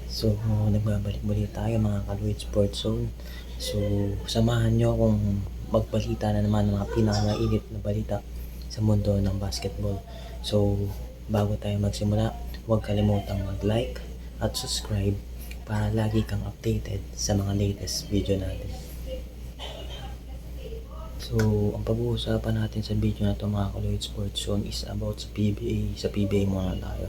So, nagbabalik muli tayo mga Kaloid Sports Zone. So, samahan nyo akong magbalita na naman ng mga pinakamainit na balita sa mundo ng basketball. So, bago tayo magsimula, huwag kalimutang mag-like at subscribe para lagi kang updated sa mga latest video natin. So, ang pag-uusapan natin sa video na ito mga Kaloid Sports Zone is about sa PBA. Sa PBA muna tayo.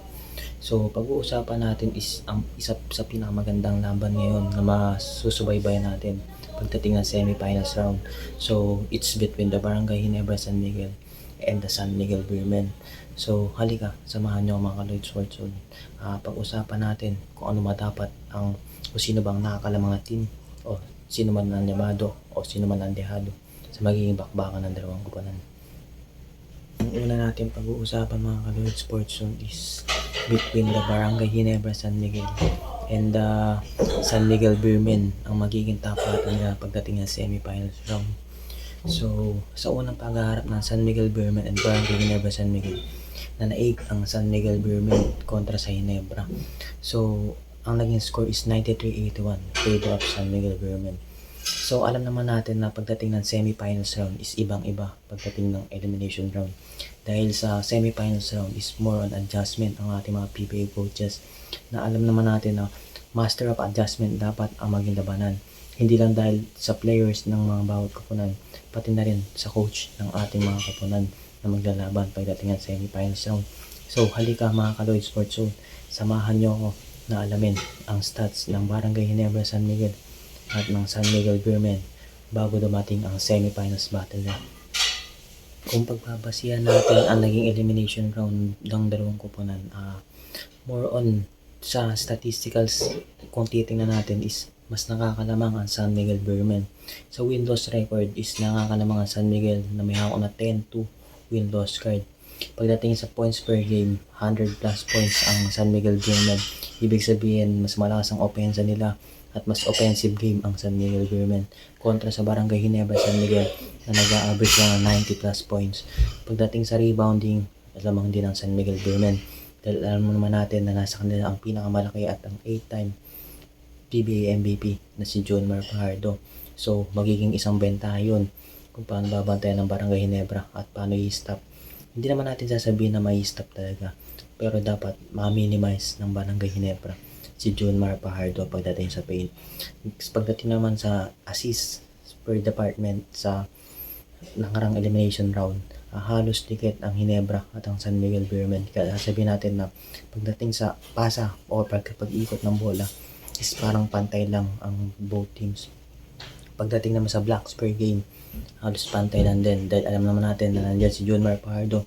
So, pag-uusapan natin is ang isa sa pinakamagandang laban ngayon na masusubaybayan natin pagdating ng semifinals round. So, it's between the Barangay Ginebra San Miguel and the San Miguel Beermen. So, halika, samahan nyo mga Kaloid Sports Zone. Pag-usapan natin kung ano madapat o sino bang nakakalang mga team o sino man ang llamado o sino man ang dehado sa magiging bakbakan ng dalawang kupanan. Ang una natin pag-uusapan mga Kaloid Sports Zone is between the Barangay Ginebra San Miguel and the San Miguel Beermen ang magiging tapatan nila pagdating ng semifinals round. So, sa unang paghaharap ng San Miguel Beermen and Barangay Ginebra San Miguel, nanaig ang San Miguel Beermen kontra sa Ginebra. So, ang naging score is 93-81 favor of San Miguel Beermen. So, alam naman natin na pagdating ng semifinals round is ibang-iba pagdating ng elimination round. Dahil sa semifinals round is more on adjustment ang ating mga PBA coaches na alam naman natin na master of adjustment dapat ang maging labanan. Hindi lang dahil sa players ng mga bawat koponan, pati na rin sa coach ng ating mga koponan na maglalaban pagdating ng semifinals round. So, halika mga Kaloid Sports Zone, samahan nyo ako na alamin ang stats ng Barangay Ginebra San Miguel at ng San Miguel Beermen bago dumating ang semifinals battle na. Kung pagbabasihan natin ang naging elimination round ng dalawang koponan, more on sa statisticals, kung titingnan natin is mas nakakalamang ang San Miguel Beermen. Sa win-loss record is nakakalamang ang San Miguel na may hawak na 10-2 win-loss card. Pagdating sa points per game, 100 plus points ang San Miguel Beermen. Ibig sabihin, mas malakas ang opensa nila at mas offensive game ang San Miguel Beermen kontra sa Barangay Ginebra San Miguel na nag-average lang ng 90 plus points. Pagdating sa rebounding, lamang din ang San Miguel Beermen dahil alam mo naman natin na nasa kanila ang pinakamalaki at ang 8-time PBA MVP na si John Mar Fajardo. So, magiging isang bentaha yun kung paano babantayan ng Barangay Ginebra at paano i-stop. Hindi naman natin sasabihin na may stop talaga, pero dapat ma-minimize ng Barangay Ginebra si John Mar Fajardo pagdating sa paint. Pagdating naman sa assist per department sa nakarang elimination round, halos dikit ang Ginebra at ang San Miguel Beermen. Kaya sabihin natin na pagdating sa pasa o pag-ikot ng bola is parang pantay lang ang both teams. Pagdating naman sa blocks per game, halos pantay lang din dahil alam naman natin na nandiyan si John Mar Fajardo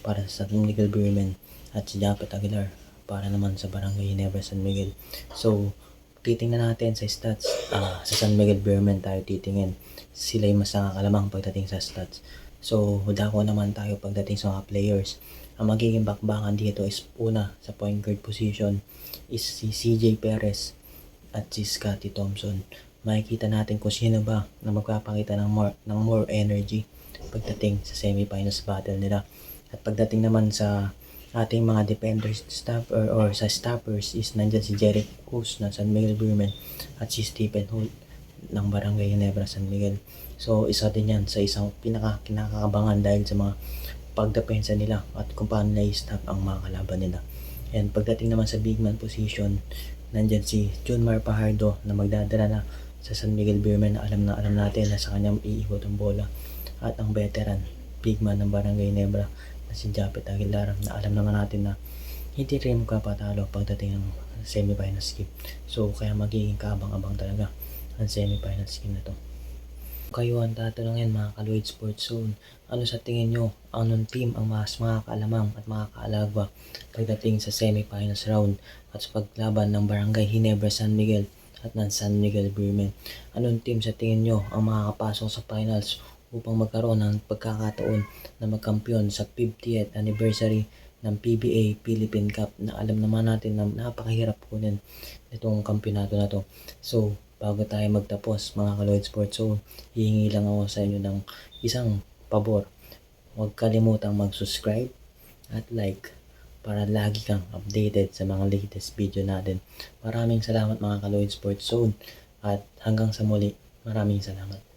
para sa San Miguel Beermen at si Japet Aguilar para naman sa Barangay Ginebra San Miguel. So, titingnan natin sa stats. Sa San Miguel Beermen tayo titingin. Sila yung mas nakakalamang pagdating sa stats. So, dako naman tayo pagdating sa mga players. Ang magiging bakbakan dito is una sa point guard position is si CJ Perez at si Scottie Thompson. Makikita natin kung sino ba na magpapakita ng more energy pagdating sa semifinals battle nila. At pagdating naman sa ating mga defenders or sa stoppers is nandyan si Jeric Cruz ng San Miguel Beermen at si Stephen Holt ng Barangay Ginebra San Miguel. So, isa din yan sa isang kinakakabangan dahil sa mga pagdepensa nila at kung paano na-stop ang mga kalaban nila. And pagdating naman sa big man position, nandyan si John Mar Fajardo na magdadala na sa San Miguel Beermen na alam natin na sa kanyang iikot ang bola, at ang veteran big man ng Barangay Ginebra na si Japet Aguilar na alam naman natin na hindi rin magpapatalo pagdating ng semifinals game. So, kaya magiging kaabang-abang talaga ang semifinals game na to. Kayo ang tatanungin mga Kaloid Sports Zone, ano sa tingin nyo, anong team ang mas makakaalamang at makakaalagwa pagdating sa semifinals round at sa paglaban ng Barangay Ginebra San Miguel at ng San Miguel Beermen? Anong team sa tingin nyo ang makakapasok sa finals upang magkaroon ng pagkakataon na magkampiyon sa 50th anniversary ng PBA Philippine Cup na alam naman natin na napakahirap kunin itong kampyonato na to. So, bago tayo magtapos mga Kaloid Sports Zone, hihingi lang ako sa inyo ng isang pabor. Huwag kalimutang mag-subscribe at like para lagi kang updated sa mga latest video natin. Maraming salamat mga Kaloid Sports Zone at hanggang sa muli, maraming salamat.